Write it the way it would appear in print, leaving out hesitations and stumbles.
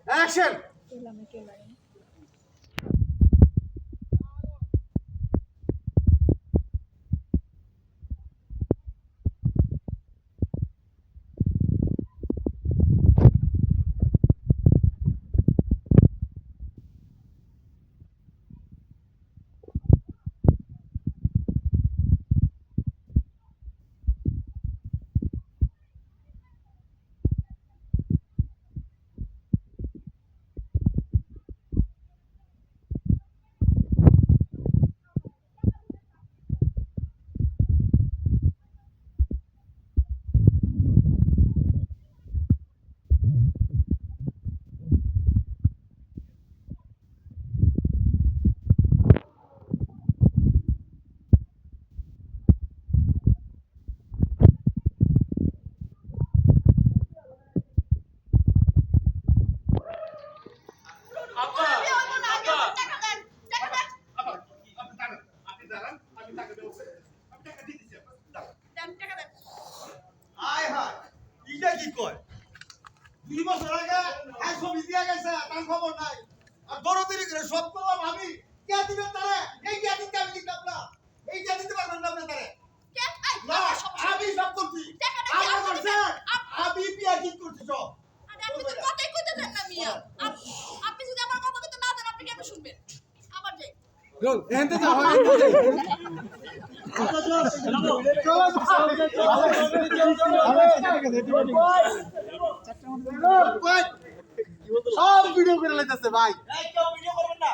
Action. আব্বা আব্বা আপনি দাঁড়ান, আমি টাকা দেবো। আমি টাকা দিতেছি, আপনার দাঁড়ান। দেন। আয় হায়, ইটা কি কয়? 2 বছর আগে ছবি দিয়া গেছে, তার খবর নাই। আর দরদেরি করে সব করলাম আমি। কে দিবেন তারে? এই কে দিতে আমি দিতাম না। এই কে দিতে পারবেন না আপনি তারে? না, আমি সব করছি। আপনি করছেন? আমি বিয়া ঠিক করছি সব। আপনি যদি আমার কথা বলতে না দেন আপনি কেমন শুনবেন? আবার যাই। রোল এনতে যাও এনতে সব ভিডিও করে লাইতেছে ভাই। এই কেউ ভিডিও করবেন না।